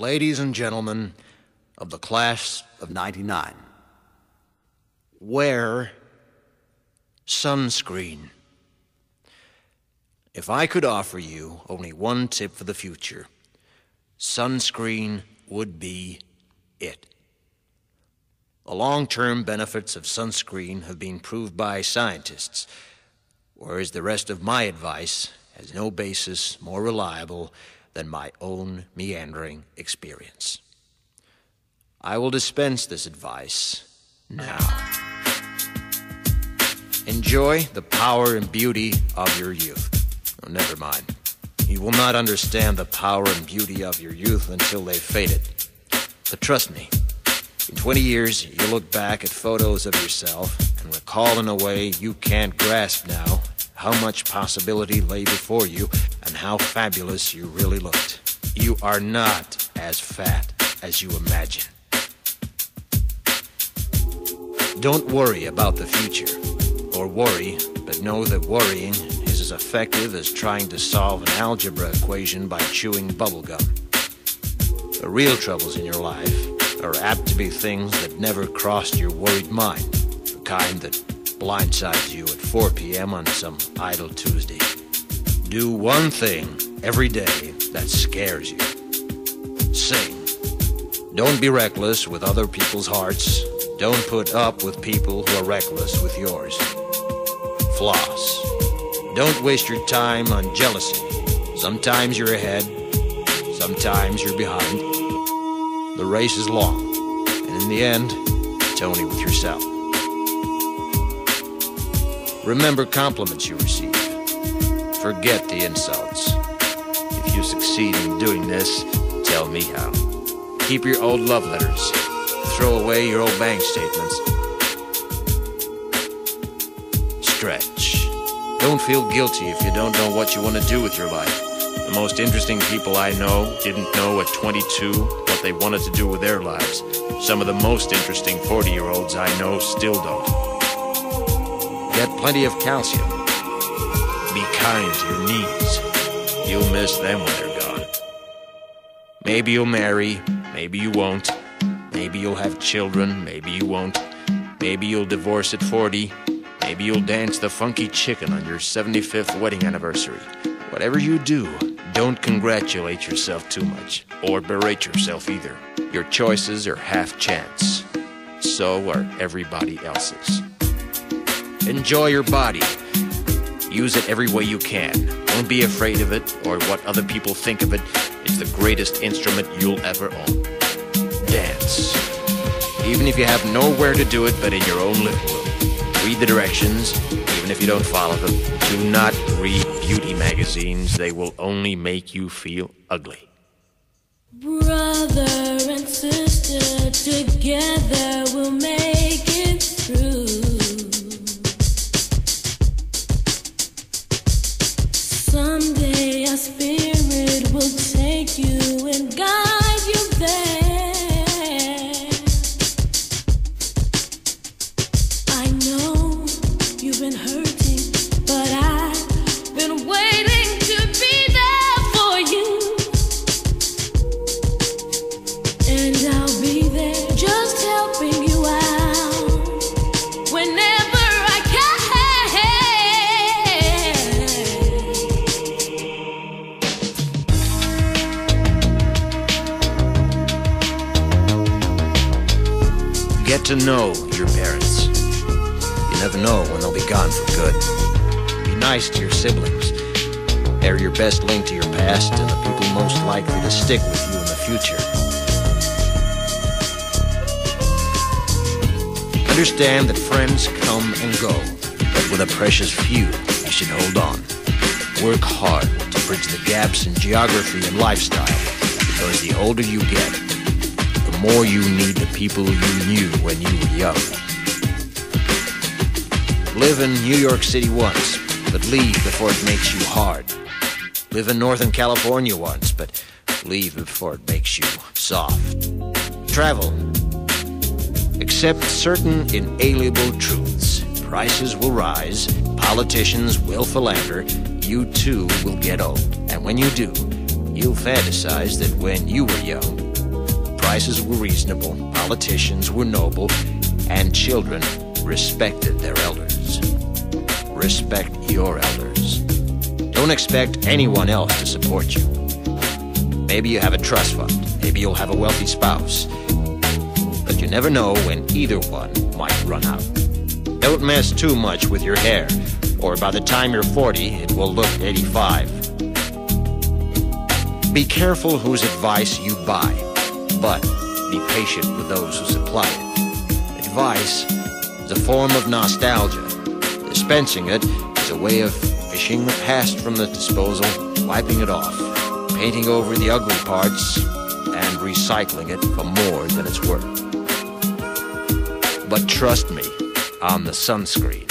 Ladies and gentlemen of the class of '99, wear sunscreen. If I could offer you only one tip for the future, sunscreen would be it. The long-term benefits of sunscreen have been proved by scientists, whereas the rest of my advice has no basis more reliable than my own meandering experience. I will dispense this advice now. Enjoy the power and beauty of your youth. Oh, never mind. You will not understand the power and beauty of your youth until they've faded. But trust me, in 20 years, you'll look back at photos of yourself and recall in a way you can't grasp now how much possibility lay before you and how fabulous you really looked. You are not as fat as you imagine. Don't worry about the future, or worry, but know that worrying is as effective as trying to solve an algebra equation by chewing bubblegum. The real troubles in your life are apt to be things that never crossed your worried mind, the kind that blindsides you at 4 p.m. on some idle Tuesday. Do one thing every day that scares you. Sing. Don't be reckless with other people's hearts. Don't put up with people who are reckless with yours. Floss. Don't waste your time on jealousy. Sometimes you're ahead, sometimes you're behind. The race is long, and in the end, it's only with yourself. Remember compliments you receive. Forget the insults. If you succeed in doing this, tell me how. Keep your old love letters. Throw away your old bank statements. Stretch. Don't feel guilty if you don't know what you want to do with your life. The most interesting people I know didn't know at 22 what they wanted to do with their lives. Some of the most interesting 40-year-olds I know still don't. Get plenty of calcium. Be kind to your knees. You'll miss them when they're gone. Maybe you'll marry, maybe you won't. Maybe you'll have children, maybe you won't. Maybe you'll divorce at 40. Maybe you'll dance the funky chicken on your 75th wedding anniversary. Whatever you do, don't congratulate yourself too much, or berate yourself either. Your choices are half chance. So are everybody else's. Enjoy your body. Use it every way you can. Don't be afraid of it or what other people think of it. It's the greatest instrument you'll ever own. Dance. Even if you have nowhere to do it but in your own living room. Read the directions, even if you don't follow them. Do not read beauty magazines. They will only make you feel ugly. Brother and sister, together we'll make it through. Someday our spirit will take you and guide you there. I know you've been hurting, but I've been waiting to be there for you. And I'll be there just helping you out whenever I can. Get to know your parents. You never know when they'll be gone for good. Be nice to your siblings. They're your best link to your past and the people most likely to stick with you in the future. Understand that friends come and go, but with a precious few, you should hold on. Work hard to bridge the gaps in geography and lifestyle, because the older you get, the more you need the people you knew when you were young. Live in New York City once, but leave before it makes you hard. Live in Northern California once, but leave before it makes you soft. Travel. Accept certain inalienable truths. Prices will rise, politicians will philander, you too will get old. And when you do, you'll fantasize that when you were young, prices were reasonable, politicians were noble, and children respected their elders. Respect your elders. Don't expect anyone else to support you. Maybe you have a trust fund. Maybe you'll have a wealthy spouse. But you never know when either one might run out. Don't mess too much with your hair, or by the time you're 40, it will look 85. Be careful whose advice you buy, but be patient with those who supply it. Advice is a form of nostalgia. Dispensing it is a way of fishing the past from the disposal, wiping it off, painting over the ugly parts, and recycling it for more than it's worth. But trust me on the sunscreen.